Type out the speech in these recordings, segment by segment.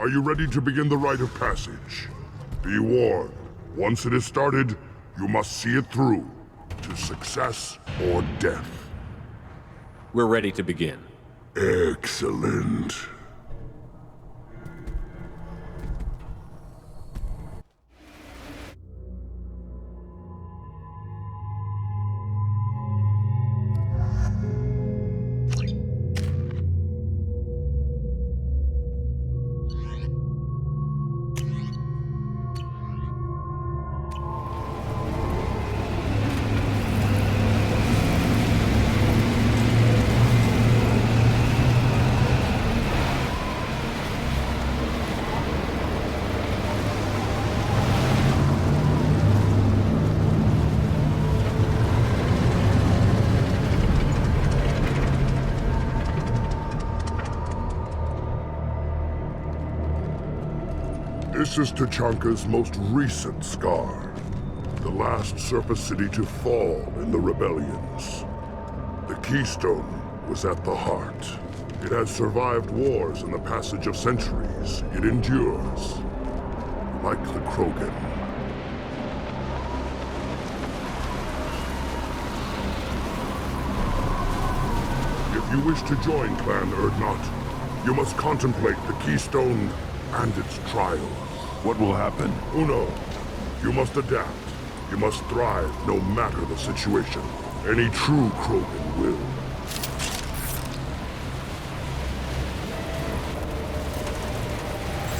Are you ready to begin the rite of passage? Be warned, once it is started, you must see it through, to success or death. We're ready to begin. Excellent. This is Tachanka's most recent scar. The last surface city to fall in the rebellions. The Keystone was at the heart. It has survived wars and the passage of centuries. It endures. Like the Krogan. If you wish to join Clan Urdnot, you must contemplate the Keystone and its trials. What will happen? Uno, you must adapt. You must thrive no matter the situation. Any true Krogan will.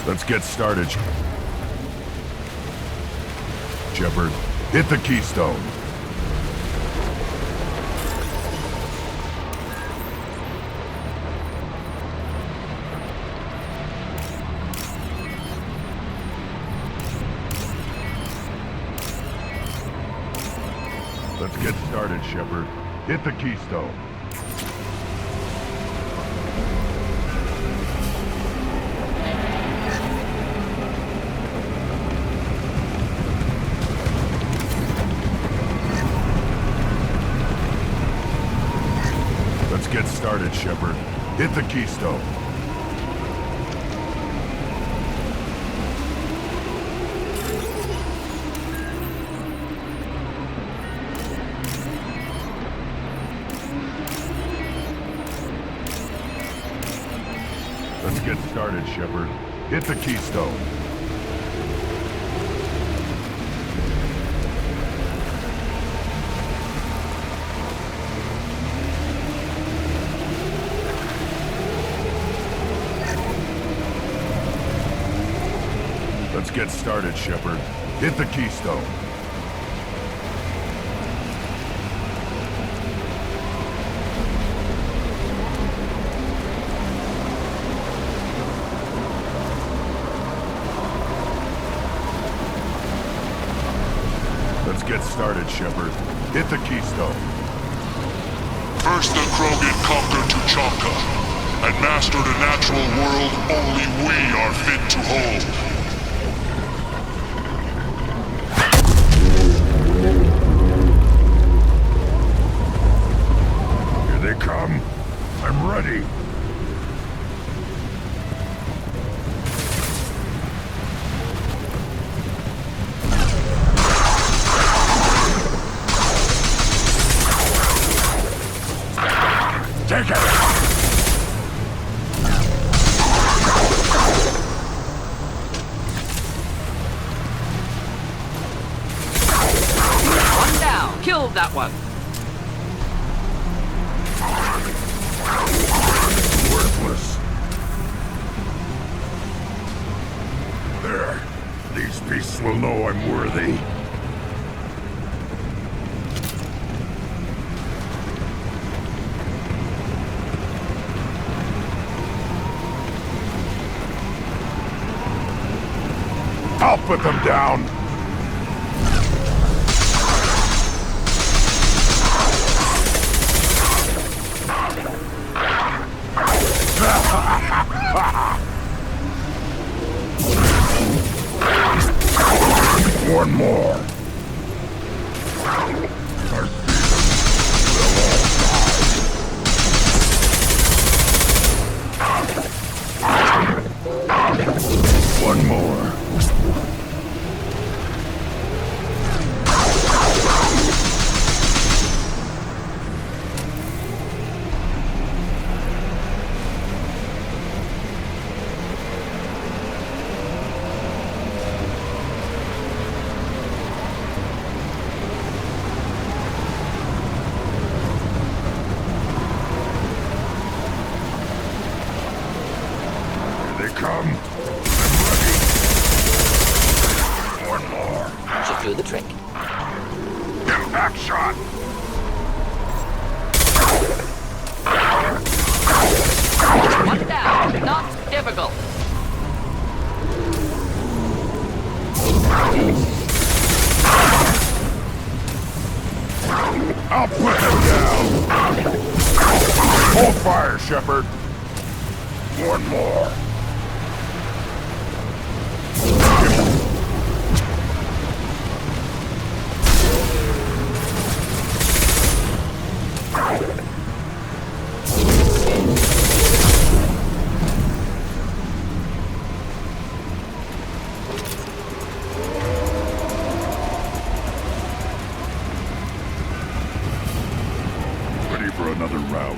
Let's get started. Shepard, hit the Keystone. Let's get started, Shepard. Hit the Keystone. Let's get started, Shepard. Hit the Keystone. Let's get started, Shepard. Hit the Keystone. Let's get started, Shepard. Hit the Keystone. Let's get started, Shepard. Hit the Keystone. First the Krogan conquered Tachanka, and mastered a natural world only we are fit to hold. Here they come. I'm ready. Take it! One down. Killed that one. Worthless. There. These beasts will know I'm worthy. I'll put them down! One more! One more. Do the trick. Impact shot! One down. Not difficult. I'll put him down! Hold fire, Shepard! One more!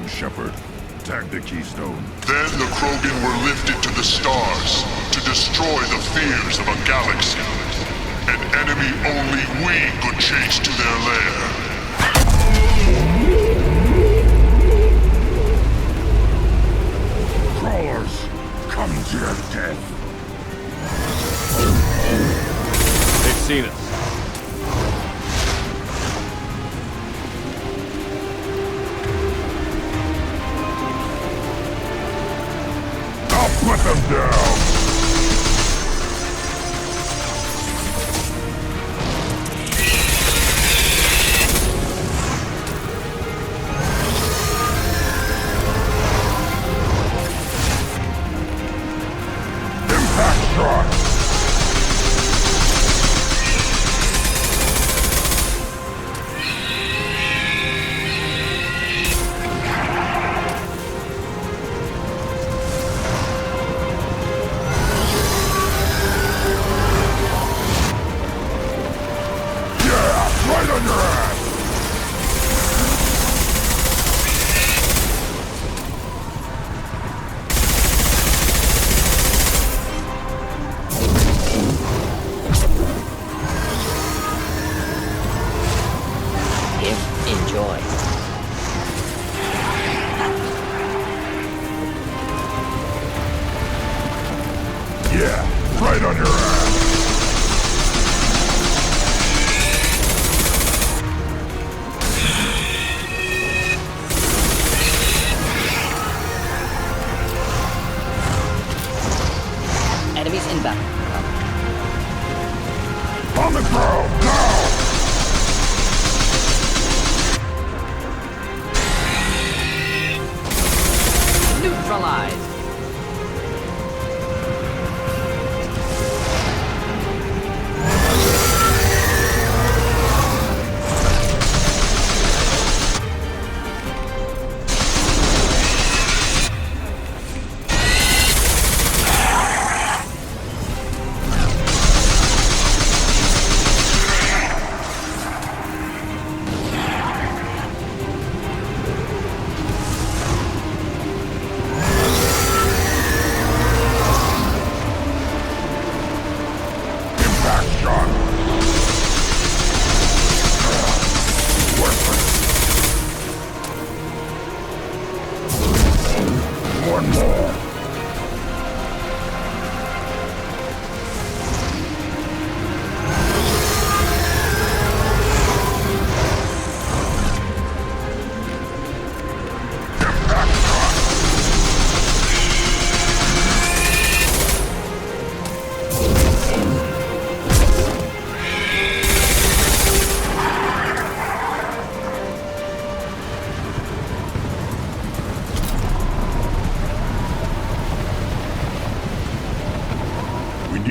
Shepard, tag the keystone. Then the Krogan were lifted to the stars to destroy the fears of a galaxy. An enemy only we could chase to their lair. Crawlers, come to your death. They've seen us. Put them down! Impact shot!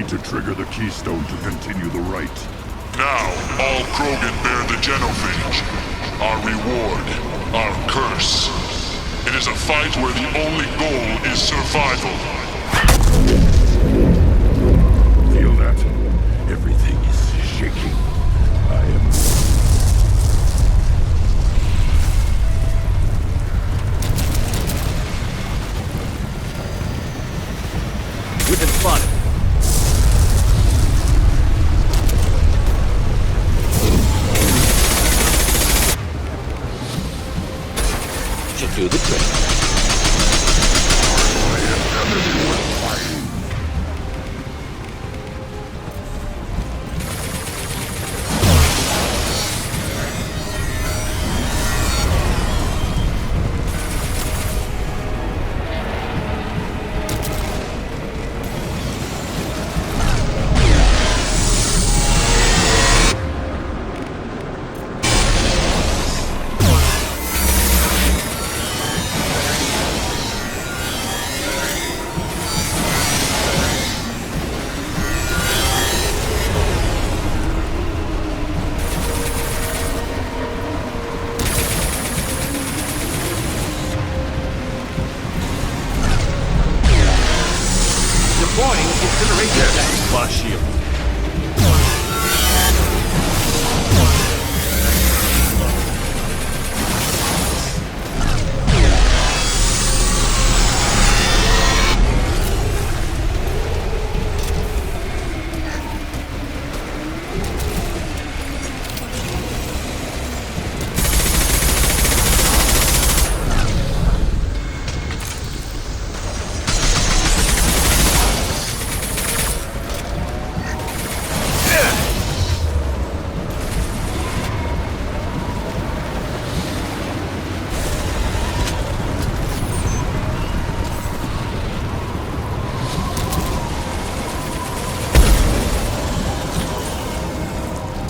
To trigger the keystone to continue the Rite. Now, all Krogan bear the genophage. Our reward, our curse. It is a fight where the only goal is survival. We've been spotted. Should do the trick.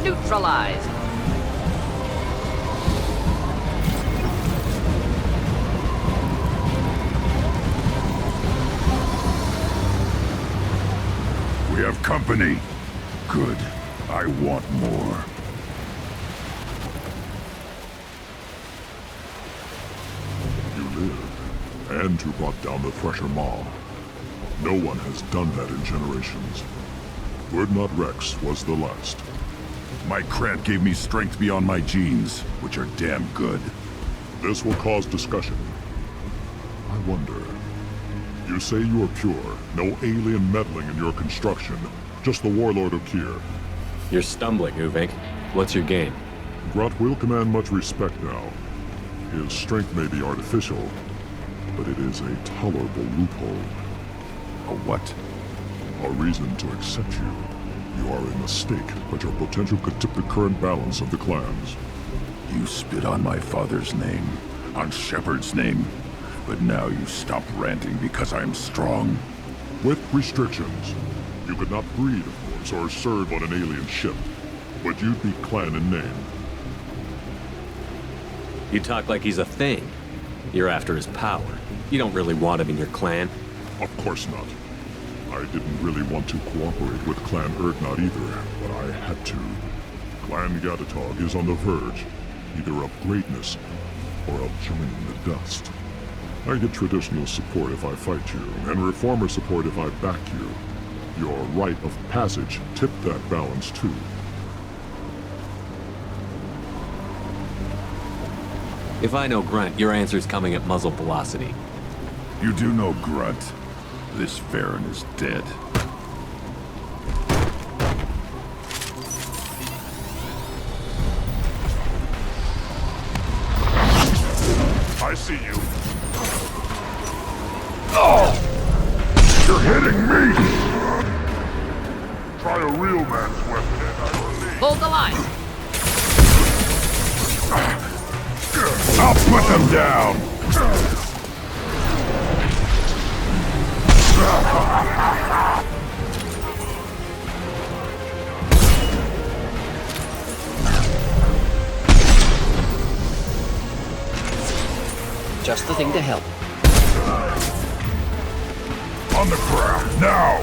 Neutralized. We have company. Good. I want more. You lived, and you brought down the Thresher Maw. No one has done that in generations. Urdnot Rex was the last. My Krant gave me strength beyond my genes, which are damn good. This will cause discussion. I wonder. You say you are pure, no alien meddling in your construction, just the warlord of Kier. You're stumbling, Uvink. What's your game? Grunt will command much respect now. His strength may be artificial, but it is a tolerable loophole. A what? A reason to accept you. You are a mistake, but your potential could tip the current balance of the clans. You spit on my father's name, on Shepard's name, but now you stop ranting because I'm strong. With restrictions. You could not breed, of course, or serve on an alien ship, but you'd be clan in name. You talk like he's a thing. You're after his power. You don't really want him in your clan. Of course not. I didn't really want to cooperate with Clan Urdnot either, but I had to. Clan Gatatog is on the verge, either of greatness or of joining the dust. I get traditional support if I fight you, and reformer support if I back you. Your rite of passage tipped that balance too. If I know Grunt, your answer's coming at muzzle velocity. You do know Grunt. This Baron is dead. I see you. Oh! You're hitting me! Try a real man's weapon and I believe. Hold the line. I'll put them down! Just the thing to help. On the ground, now!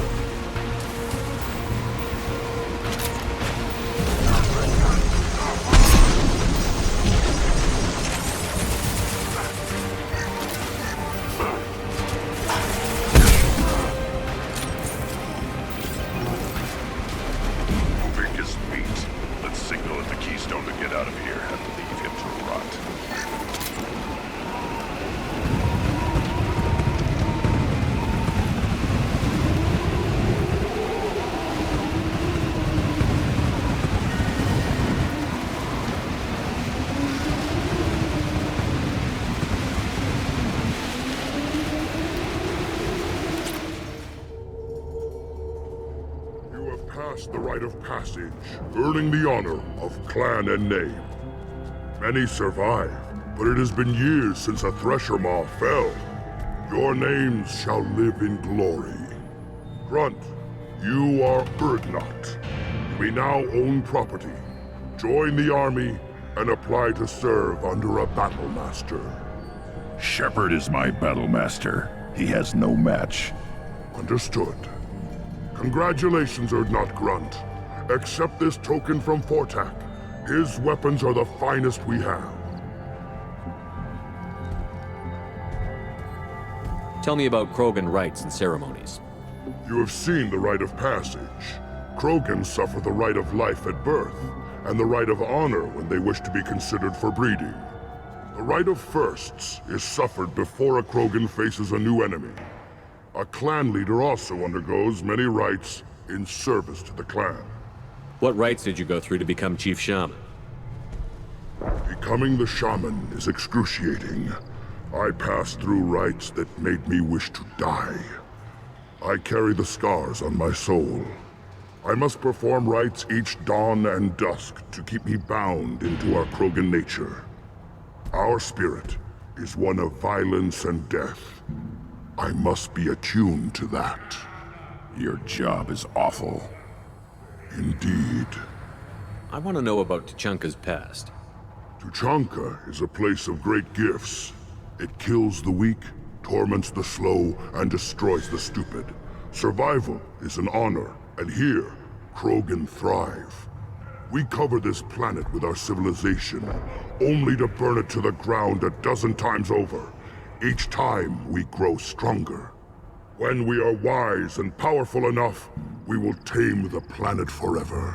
passed the rite of passage, earning the honor of clan and name. Many survive, but it has been years since a Thresher Maw fell. Your names shall live in glory. Grunt, you are Urdnot. You may now own property. Join the army and apply to serve under a battle master. Shepard is my battle master. He has no match. Understood. Congratulations, Urdnot Grunt. Accept this token from Fortak. His weapons are the finest we have. Tell me about Krogan rites and ceremonies. You have seen the rite of passage. Krogan suffer the rite of life at birth, and the rite of honor when they wish to be considered for breeding. The rite of firsts is suffered before a Krogan faces a new enemy. A clan leader also undergoes many rites in service to the clan. What rites did you go through to become Chief Shaman? Becoming the shaman is excruciating. I passed through rites that made me wish to die. I carry the scars on my soul. I must perform rites each dawn and dusk to keep me bound into our Krogan nature. Our spirit is one of violence and death. I must be attuned to that. Your job is awful. Indeed. I want to know about Tuchanka's past. Tuchanka is a place of great gifts. It kills the weak, torments the slow, and destroys the stupid. Survival is an honor, and here, Krogan thrive. We cover this planet with our civilization, only to burn it to the ground a dozen times over. Each time, we grow stronger. When we are wise and powerful enough, we will tame the planet forever.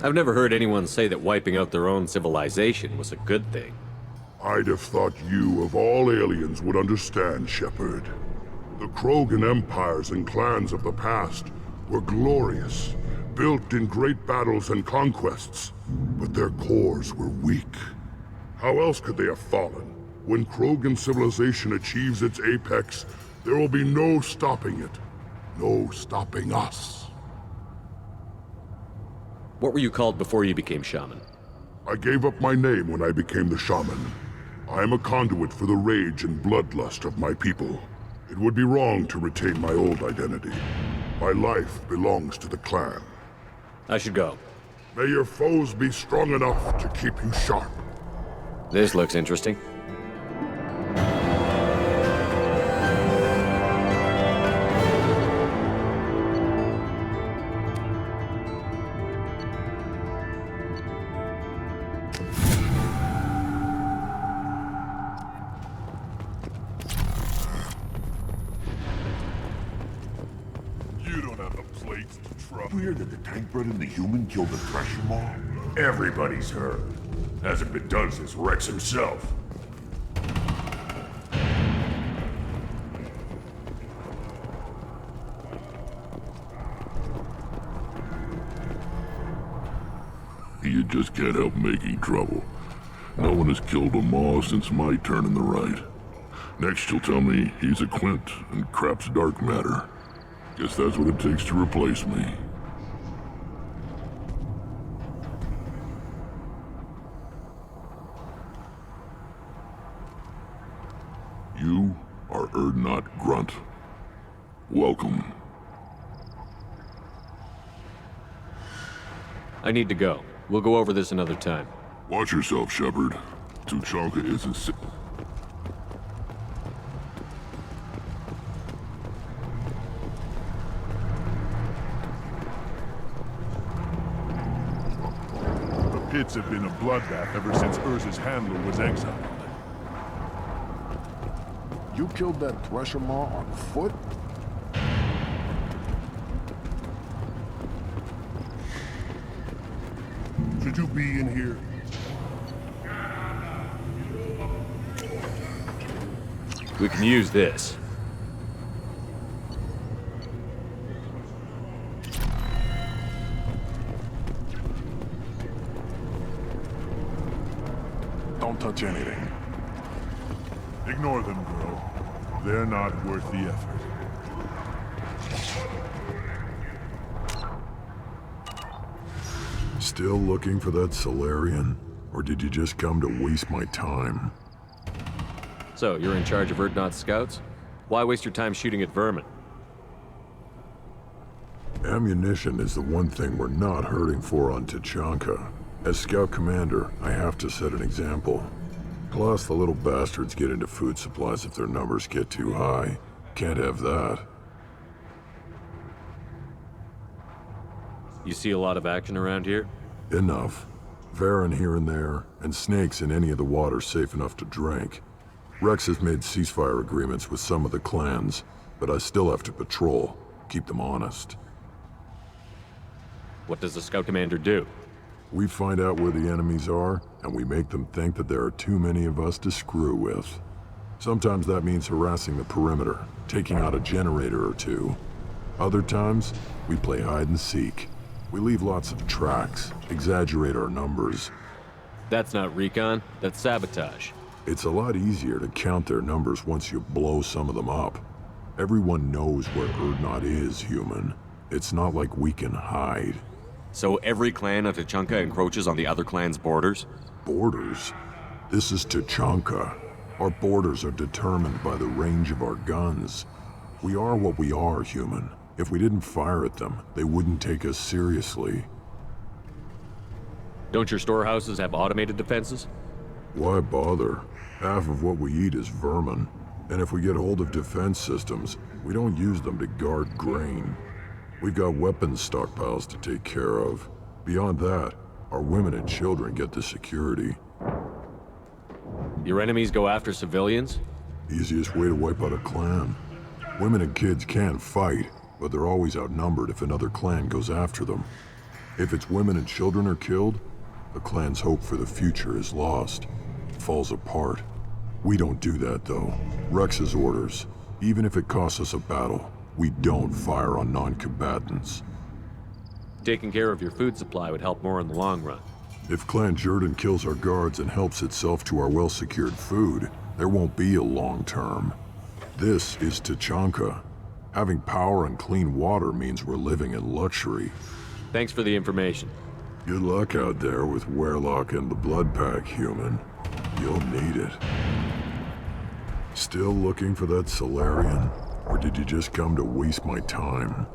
I've never heard anyone say that wiping out their own civilization was a good thing. I'd have thought you, of all aliens, would understand, Shepard. The Krogan empires and clans of the past were glorious, built in great battles and conquests, but their cores were weak. How else could they have fallen? When Krogan civilization achieves its apex, there will be no stopping it. No stopping us. What were you called before you became Shaman? I gave up my name when I became the Shaman. I am a conduit for the rage and bloodlust of my people. It would be wrong to retain my old identity. My life belongs to the clan. I should go. May your foes be strong enough to keep you sharp. This looks interesting. Weird that the tank bred and the human killed the Thresher Maw? Everybody's heard. Hasn't been done since Rex himself. You just can't help making trouble. No one has killed a Maw since my turn in the Rite. Next you'll tell me he's a Quint and crap's dark matter. Guess that's what it takes to replace me. You are Urdnot Grunt. Welcome. I need to go. We'll go over this another time. Watch yourself, Shepard. Tuchanka isn't sick. The pits have been a bloodbath ever since Urza's handler was exiled. You killed that Thresher Maw on foot? Should you be in here? We can use this. Don't touch anything. Ignore them, girl. They're not worth the effort. Still looking for that Solarian? Or did you just come to waste my time? So, you're in charge of Urdnot's scouts? Why waste your time shooting at vermin? Ammunition is the one thing we're not hurting for on Tachanka. As scout commander, I have to set an example. Plus, the little bastards get into food supplies if their numbers get too high. Can't have that. You see a lot of action around here? Enough. Varen here and there, and snakes in any of the water safe enough to drink. Rex has made ceasefire agreements with some of the clans, but I still have to patrol, keep them honest. What does the scout commander do? We find out where the enemies are, and we make them think that there are too many of us to screw with. Sometimes that means harassing the perimeter, taking out a generator or two. Other times, we play hide and seek. We leave lots of tracks, exaggerate our numbers. That's not recon, that's sabotage. It's a lot easier to count their numbers once you blow some of them up. Everyone knows where Urdnot is, human. It's not like we can hide. So every clan of Tachanka encroaches on the other clan's borders? Borders? This is Tachanka. Our borders are determined by the range of our guns. We are what we are, human. If we didn't fire at them, they wouldn't take us seriously. Don't your storehouses have automated defenses? Why bother? Half of what we eat is vermin. And if we get hold of defense systems, we don't use them to guard grain. We've got weapons stockpiles to take care of. Beyond that, our women and children get the security. Your enemies go after civilians? Easiest way to wipe out a clan. Women and kids can fight, but they're always outnumbered if another clan goes after them. If its women and children are killed, the clan's hope for the future is lost. It falls apart. We don't do that, though. Rex's orders. Even if it costs us a battle, we don't fire on non-combatants. Taking care of your food supply would help more in the long run. If Clan Jordan kills our guards and helps itself to our well-secured food, there won't be a long term. This is Tachanka. Having power and clean water means we're living in luxury. Thanks for the information. Good luck out there with Werlock and the Blood Pack, human. You'll need it. Still looking for that Solarian? Or did you just come to waste my time?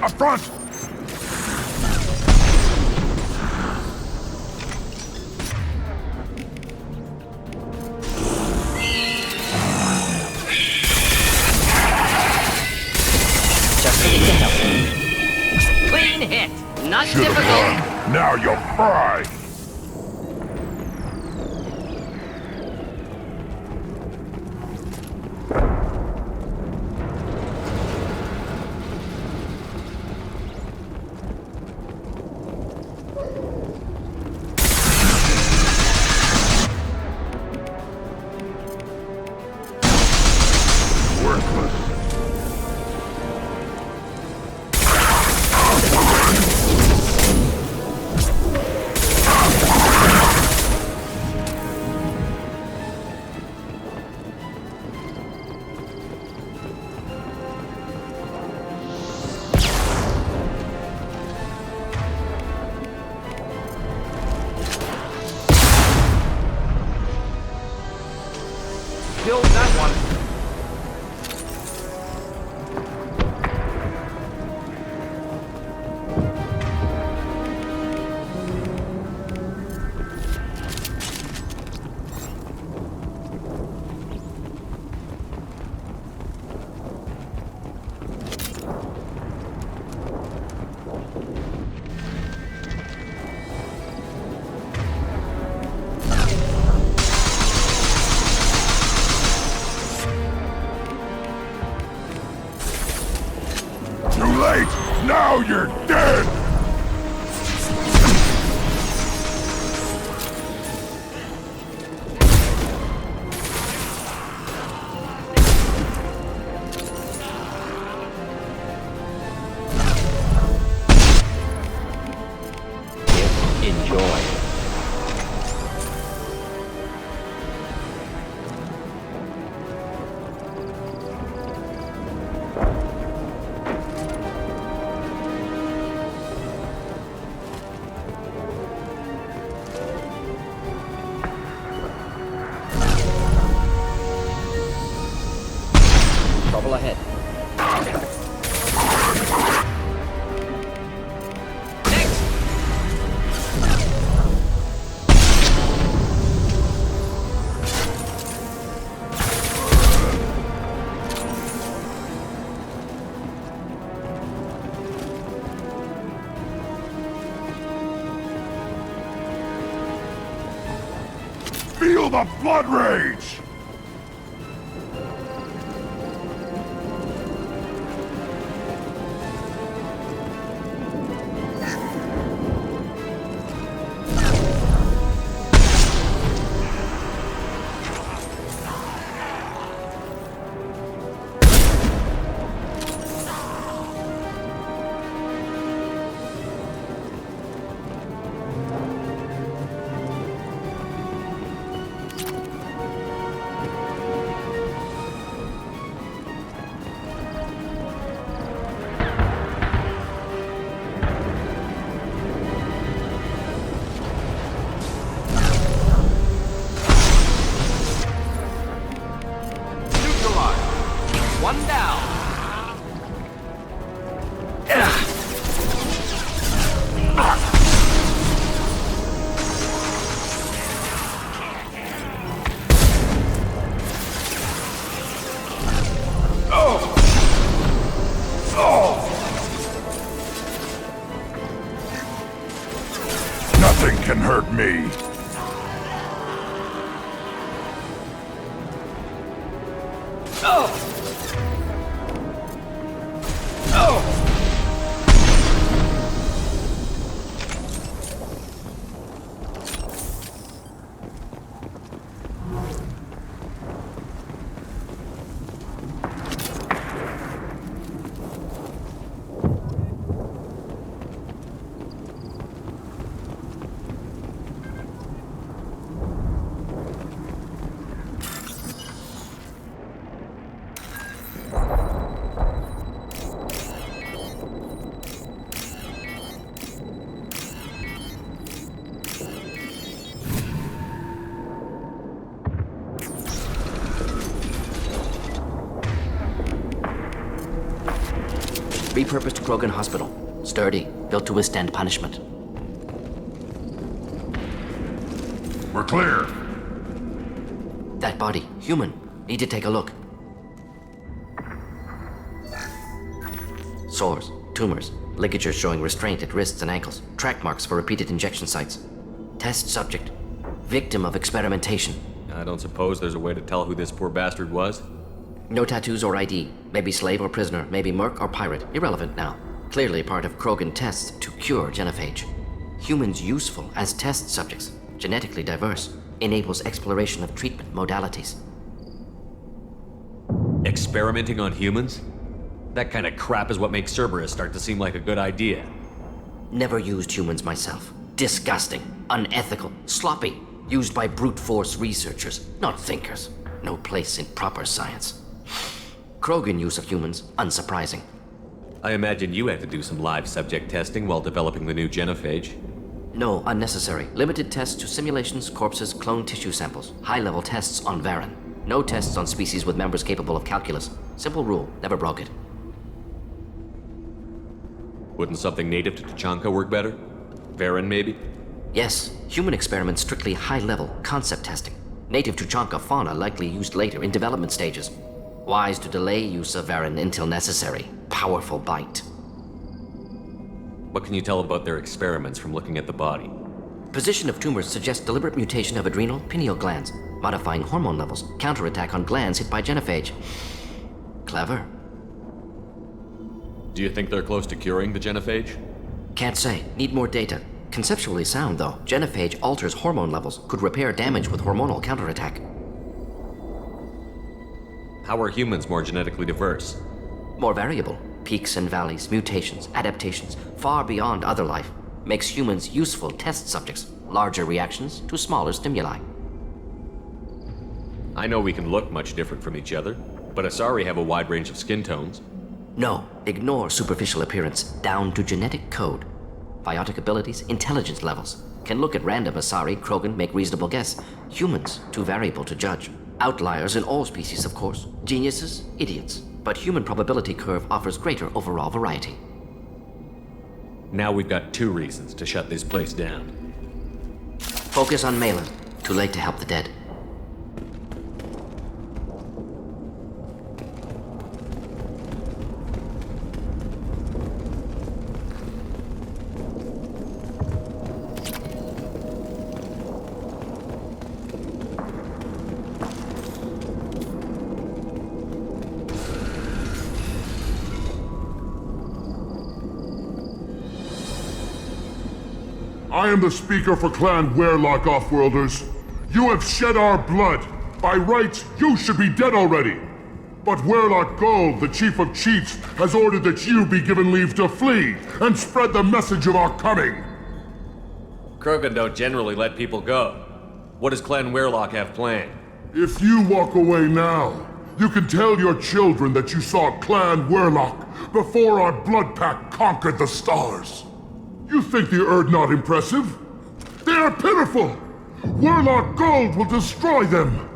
Up front! Just a little help. Clean hit. Not Should've difficult. won. Now you're fried! killed that one. Now you're dead! Enjoy. Trouble ahead. Feel the blood rage! One down. Nothing can hurt me. Repurposed Krogan Hospital. Sturdy, built to withstand punishment. We're clear. That body, human. Need to take a look. Sores, tumors, ligatures showing restraint at wrists and ankles, track marks for repeated injection sites. Test subject. Victim of experimentation. I don't suppose there's a way to tell who this poor bastard was? No tattoos or ID. Maybe slave or prisoner, maybe merc or pirate. Irrelevant now. Clearly part of Krogan tests to cure F.I.H. Humans useful as test subjects. Genetically diverse. Enables exploration of treatment modalities. Experimenting on humans? That kind of crap is what makes Cerberus start to seem like a good idea. Never used humans myself. Disgusting. Unethical. Sloppy. Used by brute force researchers, not thinkers. No place in proper science. Krogan use of humans, unsurprising. I imagine you had to do some live subject testing while developing the new F.I.H. No, unnecessary. Limited tests to simulations, corpses, cloned tissue samples. High-level tests on Varen. No tests on species with members capable of calculus. Simple rule, never broke it. Wouldn't something native to Tuchanka work better? Varen, maybe? Yes, human experiments strictly high-level concept testing. Native Tuchanka fauna likely used later in development stages. Wise to delay use of Varen until necessary. Powerful bite. What can you tell about their experiments from looking at the body? Position of tumors suggests deliberate mutation of adrenal, pineal glands, modifying hormone levels, counterattack on glands hit by genophage. Clever. Do you think they're close to curing the genophage? Can't say. Need more data. Conceptually sound, though. Genophage alters hormone levels, could repair damage with hormonal counterattack. How are humans more genetically diverse? More variable. Peaks and valleys, mutations, adaptations, far beyond other life. Makes humans useful test subjects. Larger reactions to smaller stimuli. I know we can look much different from each other, but Asari have a wide range of skin tones. No, ignore superficial appearance, down to genetic code. Biotic abilities, intelligence levels. Can look at random Asari, Krogan, make reasonable guess. Humans, too variable to judge. Outliers in all species, of course. Geniuses, idiots. But human probability curve offers greater overall variety. Now we've got 2 reasons to shut this place down. Focus on Malin. Too late to help the dead. I am the speaker for Clan Werlock, Offworlders. You have shed our blood. By rights, you should be dead already. But Werlock Gold, the Chief of Chiefs, has ordered that you be given leave to flee and spread the message of our coming. Krogan don't generally let people go. What does Clan Werlock have planned? If you walk away now, you can tell your children that you saw Clan Werlock before our blood pact conquered the stars. You think the Erd not impressive? They are pitiful! Werlock Gold will destroy them!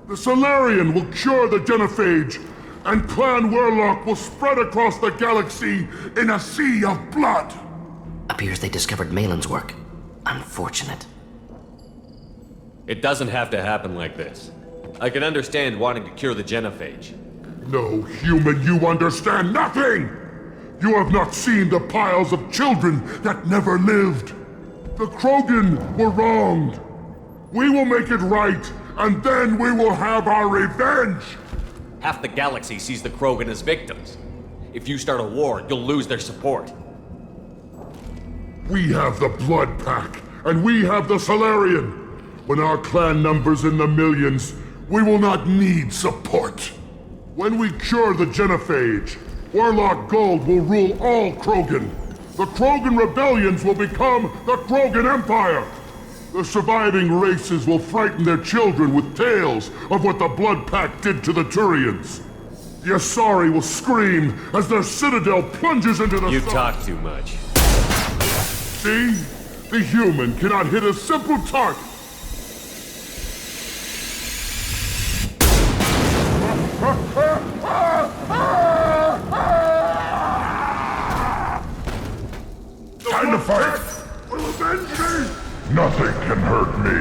The Solarian will cure the genophage, and Clan Werlock will spread across the galaxy in a sea of blood! Appears they discovered Malin's work. Unfortunate. It doesn't have to happen like this. I can understand wanting to cure the genophage. No, human, you understand nothing! You have not seen the piles of children that never lived. The Krogan were wronged. We will make it right, and then we will have our revenge! Half the galaxy sees the Krogan as victims. If you start a war, you'll lose their support. We have the Blood Pack, and we have the Solarian. When our clan numbers in the millions, we will not need support. When we cure the genophage, Werlock Gold will rule all Krogan. The Krogan rebellions will become the Krogan Empire. The surviving races will frighten their children with tales of what the Blood Pact did to the Turians. The Asari will scream as their citadel plunges into the You sun. talk too much. See? The human cannot hit a simple target. Time to fight! Will avenge me! Nothing can hurt me.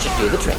Should do the trick.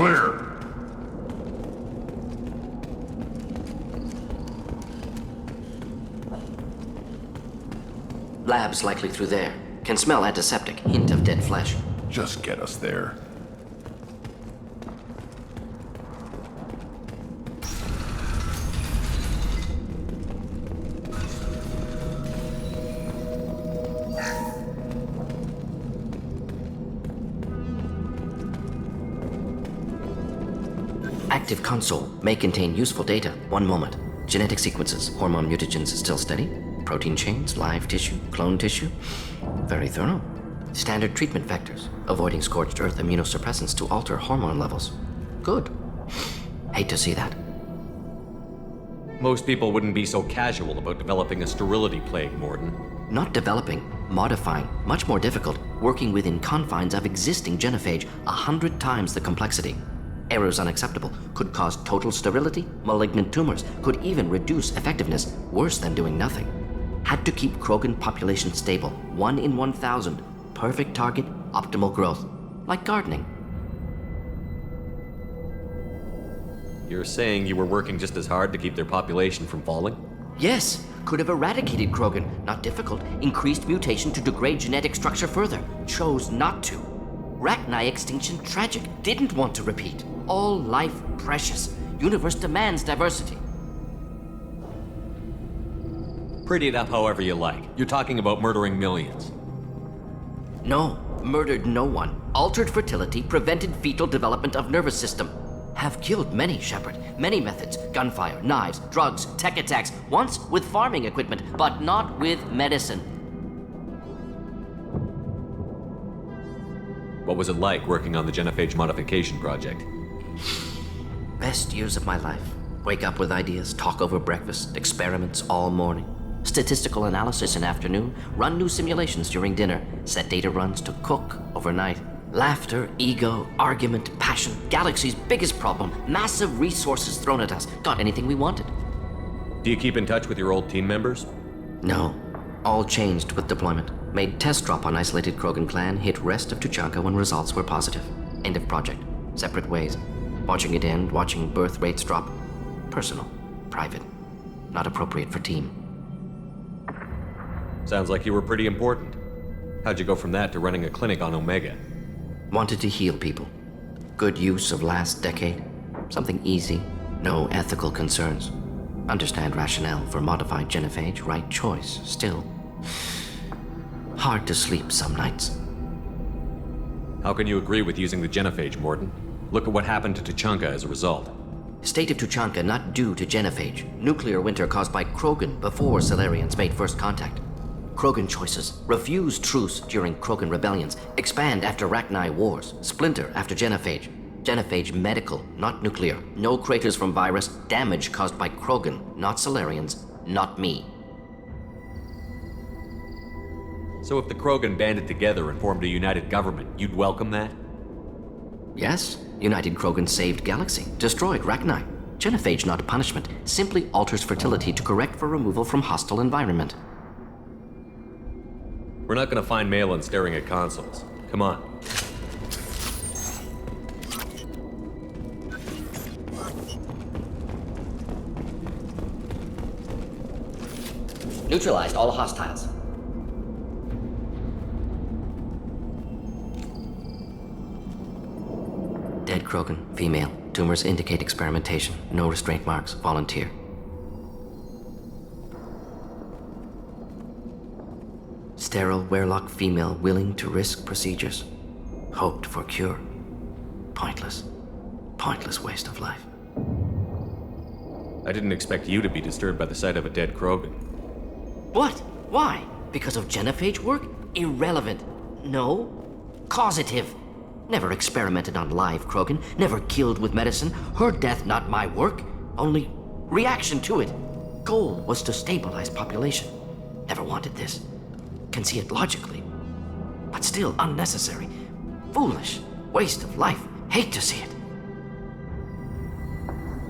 clear. Lab's likely through there. Can smell antiseptic, hint of dead flesh. Just get us there. Active console may contain useful data. One moment. Genetic sequences, hormone mutagens still steady. Protein chains, live tissue, clone tissue. Very thorough. Standard treatment vectors, avoiding scorched earth immunosuppressants to alter hormone levels. Good. Hate to see that. Most people wouldn't be so casual about developing a sterility plague, Mordin. Not developing, modifying, much more difficult, working within confines of existing genophage, 100 times the complexity. Errors unacceptable, could cause total sterility, malignant tumors, could even reduce effectiveness, worse than doing nothing. Had to keep Krogan population stable, 1 in 1,000. Perfect target, optimal growth. Like gardening. You're saying you were working just as hard to keep their population from falling? Yes, could have eradicated Krogan. Not difficult. Increased mutation to degrade genetic structure further. Chose not to. Rachni extinction tragic. Didn't want to repeat. All life precious. Universe demands diversity. Pretty it up however you like. You're talking about murdering millions. No, murdered no one. Altered fertility, prevented fetal development of nervous system. Have killed many, Shepard. Many methods. Gunfire, knives, drugs, tech attacks. Once with farming equipment, but not with medicine. What was it like working on the genophage modification project? Best years of my life. Wake up with ideas, talk over breakfast, experiments all morning. Statistical analysis in afternoon, run new simulations during dinner, set data runs to cook overnight. Laughter, ego, argument, passion, galaxy's biggest problem, massive resources thrown at us. Got anything we wanted. Do you keep in touch with your old team members? No. All changed with deployment. Made test drop on isolated Krogan clan, hit rest of Tuchanka when results were positive. End of project. Separate ways. Watching it end, watching birth rates drop. Personal. Private. Not appropriate for team. Sounds like you were pretty important. How'd you go from that to running a clinic on Omega? Wanted to heal people. Good use of last decade. Something easy. No ethical concerns. Understand rationale for modified genophage. Right choice. Still. Hard to sleep some nights. How can you agree with using the genophage, Mordin? Look at what happened to Tuchanka as a result. State of Tuchanka not due to genophage. Nuclear winter caused by Krogan before Salarians made first contact. Krogan choices. Refuse truce during Krogan rebellions. Expand after Rachni wars. Splinter after genophage. Genophage medical, not nuclear. No craters from virus. Damage caused by Krogan, not Salarians, not me. So if the Krogan banded together and formed a united government, you'd welcome that? Yes, United Krogan saved Galaxy, destroyed Rachni. Genophage not a punishment, simply alters fertility to correct for removal from hostile environment. We're not gonna find Malin staring at consoles. Come on. Neutralized all hostiles. Dead Krogan, female. Tumors indicate experimentation. No restraint marks. Volunteer. Sterile Werelock female willing to risk procedures. Hoped for cure. Pointless. Pointless waste of life. I didn't expect you to be disturbed by the sight of a dead Krogan. What? Why? Because of genophage work? Irrelevant. No. Causative. Never experimented on live Krogan. Never killed with medicine. Her death not my work. Only reaction to it. Goal was to stabilize population. Never wanted this. Can see it logically. But still unnecessary. Foolish. Waste of life. Hate to see it.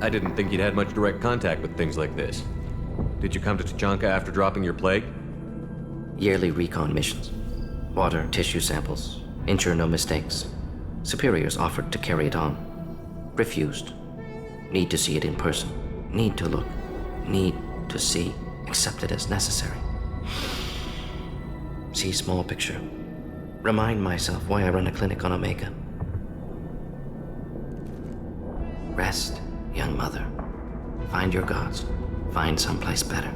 I didn't think you'd had much direct contact with things like this. Did you come to Tuchanka after dropping your plague? Yearly recon missions. Water, tissue samples. Ensure no mistakes. Superiors offered to carry it on. Refused. Need to see it in person. Need to look. Need to see. Accepted as necessary. See small picture. Remind myself why I run a clinic on Omega. Rest, young mother. Find your gods. Find someplace better.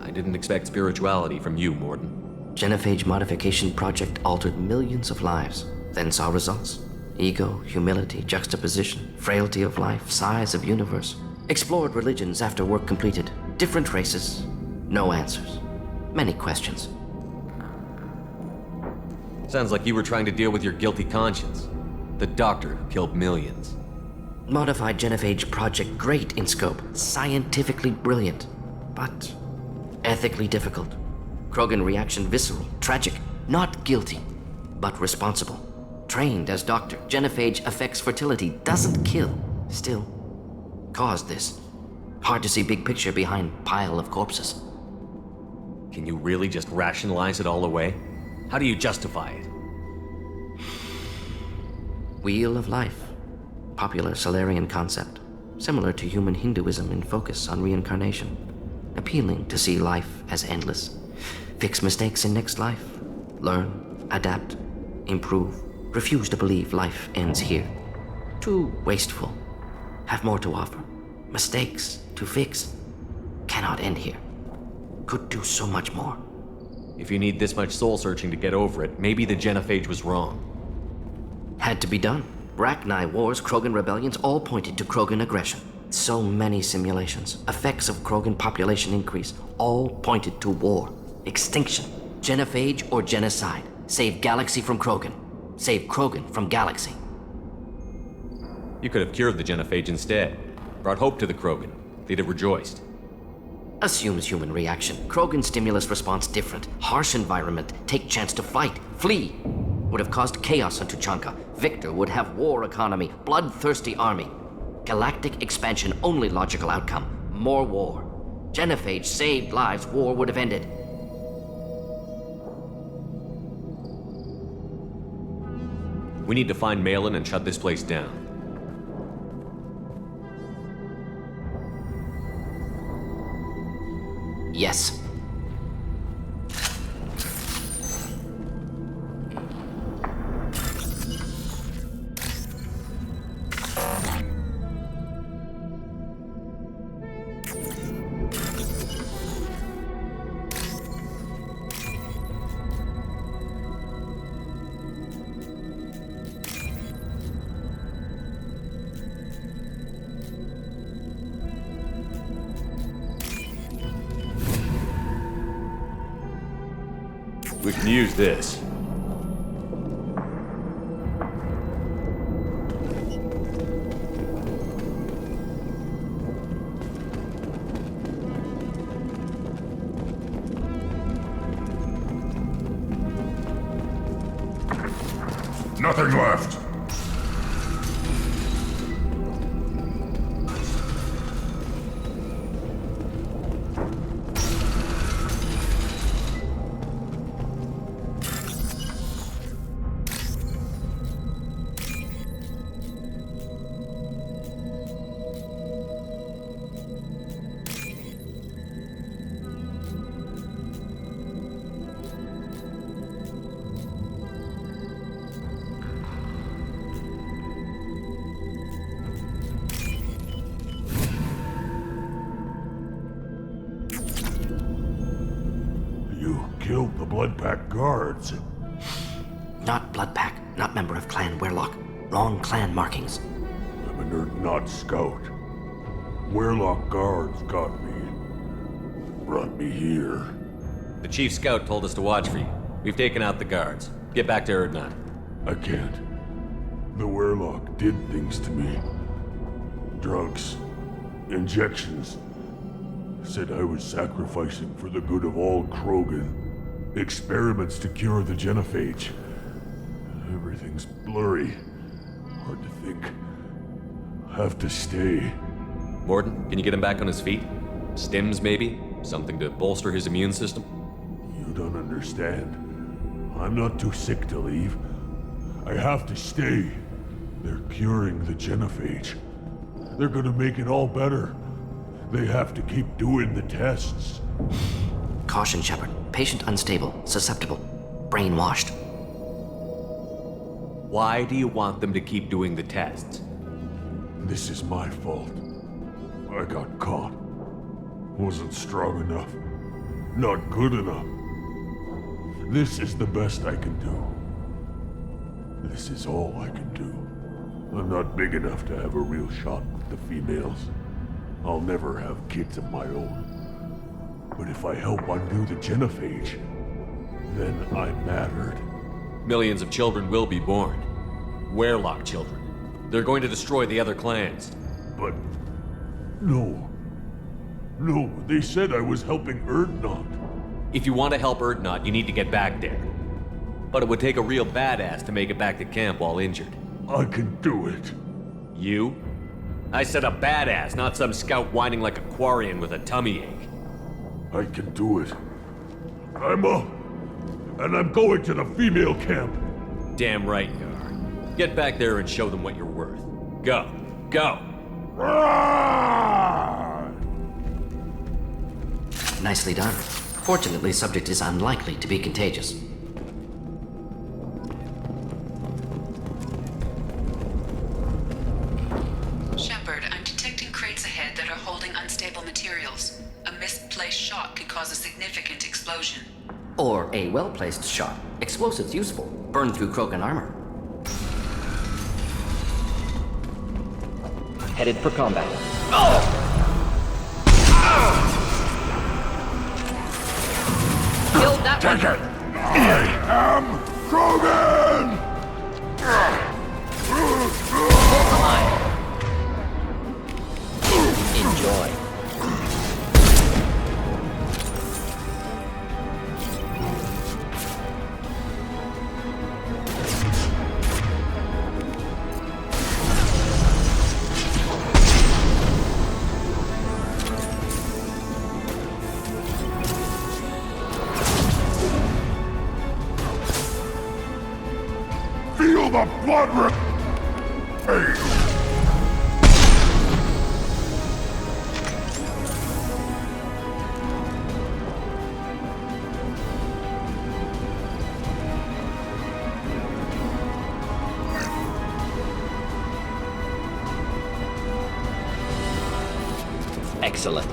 I didn't expect spirituality from you, Mordin. Genophage modification project altered millions of lives, then saw results. Ego, humility, juxtaposition, frailty of life, size of universe. Explored religions after work completed. Different races, no answers. Many questions. Sounds like you were trying to deal with your guilty conscience. The doctor who killed millions. Modified Genophage project great in scope, scientifically brilliant, but ethically difficult. Krogan reaction visceral, tragic, not guilty, but responsible. Trained as doctor, Genophage affects fertility, doesn't kill, still caused this. Hard to see big picture behind pile of corpses. Can you really just rationalize it all away? How do you justify it? Wheel of life. Popular Solarian concept. Similar to human Hinduism in focus on reincarnation. Appealing to see life as endless. Fix mistakes in next life. Learn, adapt, improve. Refuse to believe life ends here. Too wasteful. Have more to offer. Mistakes to fix. Cannot end here. Could do so much more. If you need this much soul searching to get over it, maybe the Genophage was wrong. Had to be done. Rachni wars, Krogan rebellions, all pointed to Krogan aggression. So many simulations, effects of Krogan population increase, all pointed to war, extinction, Genophage or genocide. Save galaxy from Krogan. Save Krogan from galaxy. You could have cured the Genophage instead. Brought hope to the Krogan. They'd have rejoiced. Assumes human reaction. Krogan stimulus response different. Harsh environment. Take chance to fight. Flee. Would have caused chaos on Tuchanka. Victor would have war economy. Bloodthirsty army. Galactic expansion only logical outcome. More war. Genophage saved lives. War would have ended. We need to find Malin and shut this place down. Yes. We can use this. Nothing left. Killed the Bloodpack guards. Not Bloodpack, not member of Clan Werlock. Wrong clan markings. I'm a nerd, not scout. Werlock guards got me. Brought me here. The chief scout told us to watch for you. We've taken out the guards. Get back to Erdnot. I can't. The Werlock did things to me. Drugs. Injections. Said I was sacrificing for the good of all Krogan. Experiments to cure the Genophage. Everything's blurry. Hard to think. Have to stay. Mordin, can you get him back on his feet? Stims, maybe? Something to bolster his immune system? You don't understand. I'm not too sick to leave. I have to stay. They're curing the genophage. They're gonna make it all better. They have to keep doing the tests. Caution, Shepard. Patient unstable, susceptible, brainwashed. Why do you want them to keep doing the tests? This is my fault. I got caught. Wasn't strong enough. Not good enough. This is the best I can do. This is all I can do. I'm not big enough to have a real shot with the females. I'll never have kids of my own. But if I help undo the genophage, then I mattered. Millions of children will be born. Werelock children. They're going to destroy the other clans. But... no. No, they said I was helping Erdnot. If you want to help Erdnot, you need to get back there. But it would take a real badass to make it back to camp while injured. I can do it. You? I said a badass, not some scout whining like a Quarian with a tummy ache. I can do it. I'm up. And I'm going to the female camp. Damn right you are. Get back there and show them what you're worth. Go. Go! Nicely done. Fortunately, subject is unlikely to be contagious. Shepard, I'm detecting crates ahead that are holding unstable materials. A misplaced shot could cause a significant explosion. Or a well-placed shot. Explosives useful. Burn through Krogan armor. Headed for combat. Killed that one. Take it! I am Krogan! Enjoy. Feel the blood rip! Excellent.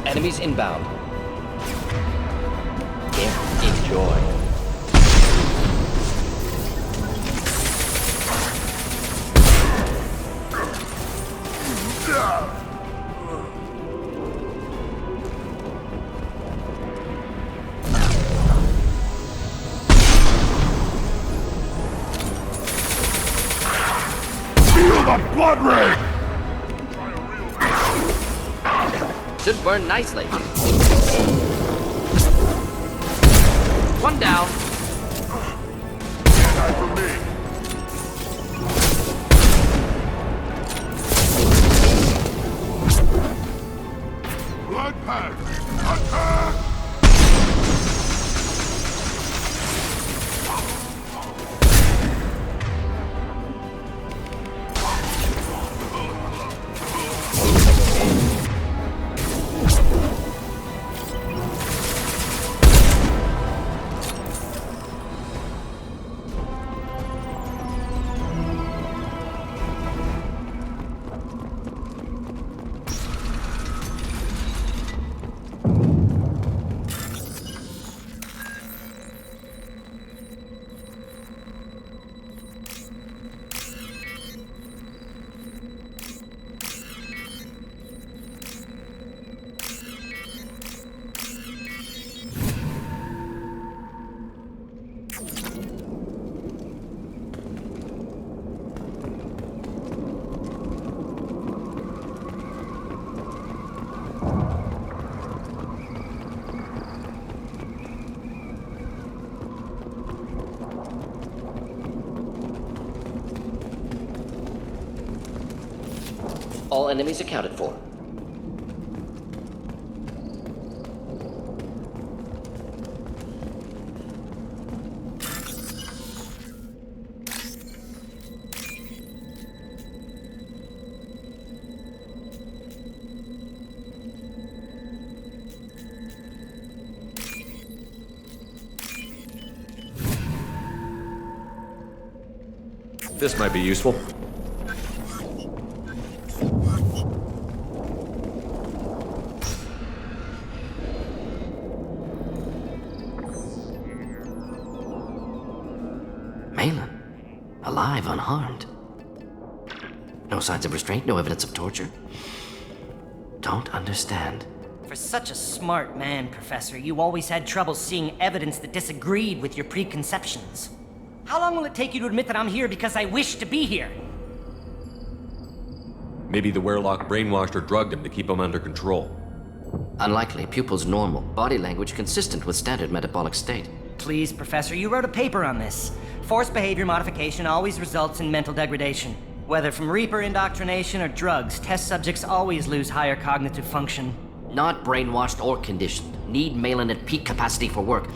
Enemies inbound. Enjoy. Feel the blood ring! Should burn nicely. One down. Time for me. Blood pack! Attack! All enemies accounted for. This might be useful. Malin, alive, unharmed. No signs of restraint, no evidence of torture. Don't understand. For such a smart man, Professor, you always had trouble seeing evidence that disagreed with your preconceptions. How long will it take you to admit that I'm here because I wish to be here? Maybe the Werelock brainwashed or drugged him to keep him under control. Unlikely. Pupils normal. Body language consistent with standard metabolic state. Please, Professor, you wrote a paper on this. Forced behavior modification always results in mental degradation. Whether from Reaper indoctrination or drugs, test subjects always lose higher cognitive function. Not brainwashed or conditioned. Need Malin at peak capacity for work.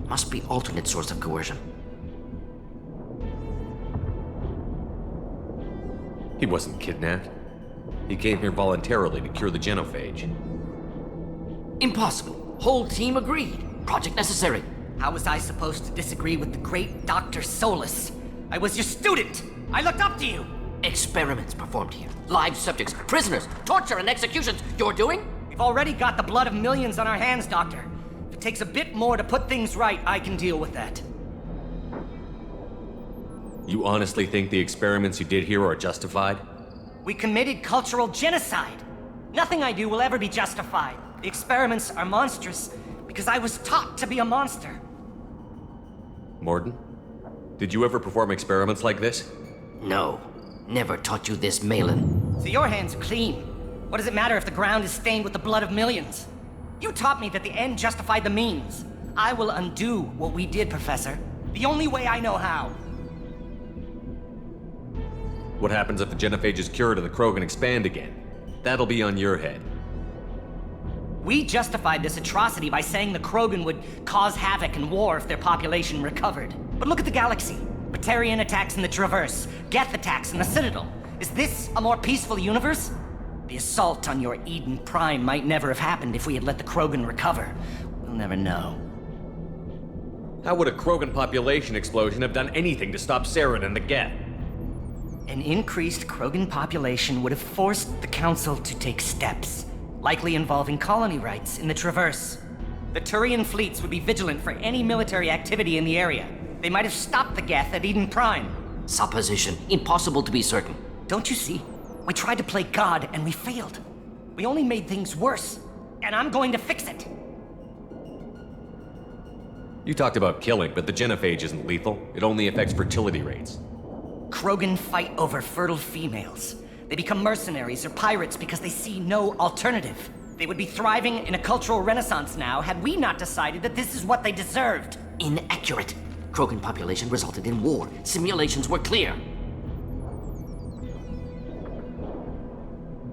Must be alternate source of coercion. He wasn't kidnapped. He came here voluntarily to cure the genophage. Impossible. Whole team agreed. Project necessary. How was I supposed to disagree with the great Dr. Solus? I was your student! I looked up to you! Experiments performed here. Live subjects, prisoners, torture and executions. You're doing? We've already got the blood of millions on our hands, Doctor. If it takes a bit more to put things right, I can deal with that. You honestly think the experiments you did here are justified? We committed cultural genocide. Nothing I do will ever be justified. The experiments are monstrous because I was taught to be a monster. Mordin, did you ever perform experiments like this? No. Never taught you this, Malin. So your hands are clean. What does it matter if the ground is stained with the blood of millions? You taught me that the end justified the means. I will undo what we did, Professor. The only way I know how. What happens if the genophage is cured and the Krogan expand again? That'll be on your head. We justified this atrocity by saying the Krogan would cause havoc and war if their population recovered. But look at the galaxy. Batarian attacks in the Traverse, Geth attacks in the Citadel. Is this a more peaceful universe? The assault on your Eden Prime might never have happened if we had let the Krogan recover. We'll never know. How would a Krogan population explosion have done anything to stop Saren and the Geth? An increased Krogan population would have forced the Council to take steps, likely involving colony rights in the Traverse. The Turian fleets would be vigilant for any military activity in the area. They might have stopped the Geth at Eden Prime. Supposition. Impossible to be certain. Don't you see? We tried to play God and we failed. We only made things worse, and I'm going to fix it. You talked about killing, but the genophage isn't lethal. It only affects fertility rates. Krogan fight over fertile females. They become mercenaries or pirates because they see no alternative. They would be thriving in a cultural renaissance now had we not decided that this is what they deserved. Inaccurate. Krogan population resulted in war. Simulations were clear.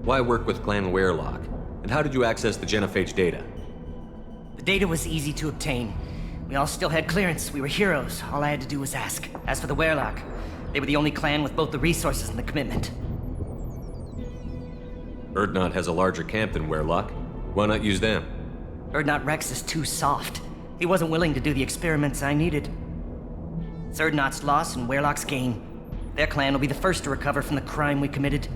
Why work with Clan Werelock? And how did you access the genophage data? The data was easy to obtain. We all still had clearance. We were heroes. All I had to do was ask. As for the Werelock, they were the only clan with both the resources and the commitment. Urdnot has a larger camp than Werelock. Why not use them? Urdnot Rex is too soft. He wasn't willing to do the experiments I needed. It's Urdnot's loss and Werelock's gain. Their clan will be the first to recover from the crime we committed.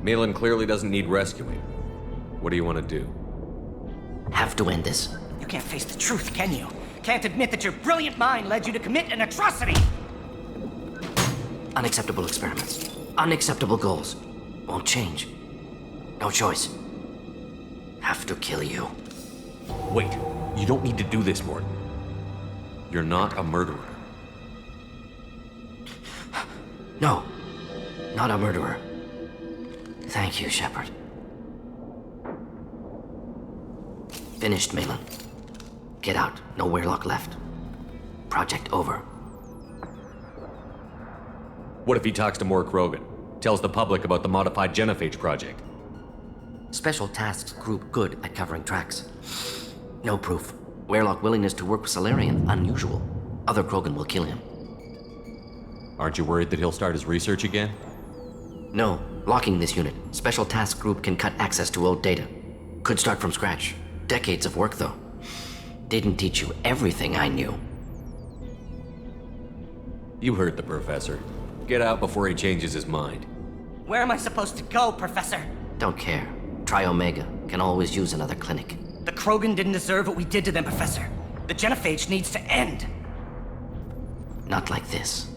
Malin clearly doesn't need rescuing. What do you want to do? Have to end this. You can't face the truth, can you? Can't admit that your brilliant mind led you to commit an atrocity! Unacceptable experiments. Unacceptable goals. Won't change. No choice. Have to kill you. Wait, you don't need to do this, Mordin. You're not a murderer. No, not a murderer. Thank you, Shepard. Finished, Malin. Get out. No Werelock left. Project over. What if he talks to more Krogan? Tells the public about the modified Genophage project. Special Tasks Group good at covering tracks. No proof. Werelock willingness to work with Salarian unusual. Other Krogan will kill him. Aren't you worried that he'll start his research again? No. Locking this unit, Special Task Group can cut access to old data. Could start from scratch. Decades of work, though. Didn't teach you everything I knew. You heard the professor. Get out before he changes his mind. Where am I supposed to go, Professor? Don't care. Try Omega. Can always use another clinic. The Krogan didn't deserve what we did to them, Professor. The Genophage needs to end. Not like this.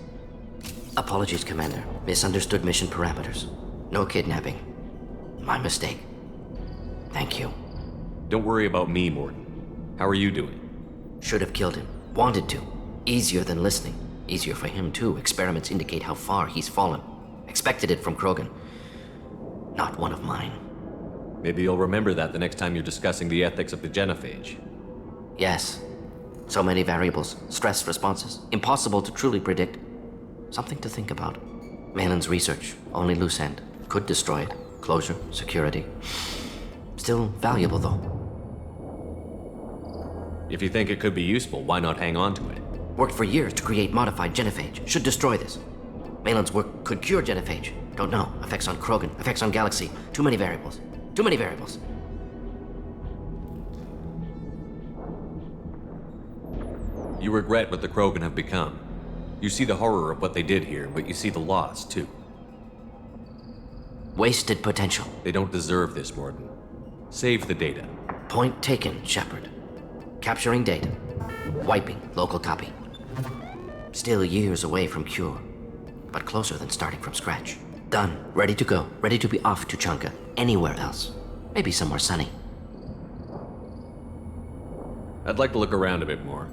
Apologies, Commander. Misunderstood mission parameters. No kidnapping. My mistake. Thank you. Don't worry about me, Mordin. How are you doing? Should have killed him. Wanted to. Easier than listening. Easier for him, too. Experiments indicate how far he's fallen. Expected it from Krogan. Not one of mine. Maybe you'll remember that the next time you're discussing the ethics of the Genophage. Yes. So many variables. Stress responses. Impossible to truly predict. Something to think about. Malin's research. Only loose end. Could destroy it. Closure. Security. Still valuable, though. If you think it could be useful, why not hang on to it? Worked for years to create modified Genophage. Should destroy this. Malin's work could cure Genophage. Don't know. Effects on Krogan. Effects on Galaxy. Too many variables. Too many variables. You regret what the Krogan have become. You see the horror of what they did here, but you see the loss, too. Wasted potential. They don't deserve this, Mordin. Save the data. Point taken, Shepard. Capturing data. Wiping local copy. Still years away from cure, but closer than starting from scratch. Done. Ready to go. Ready to be off to Chunka. Anywhere else. Maybe somewhere sunny. I'd like to look around a bit more.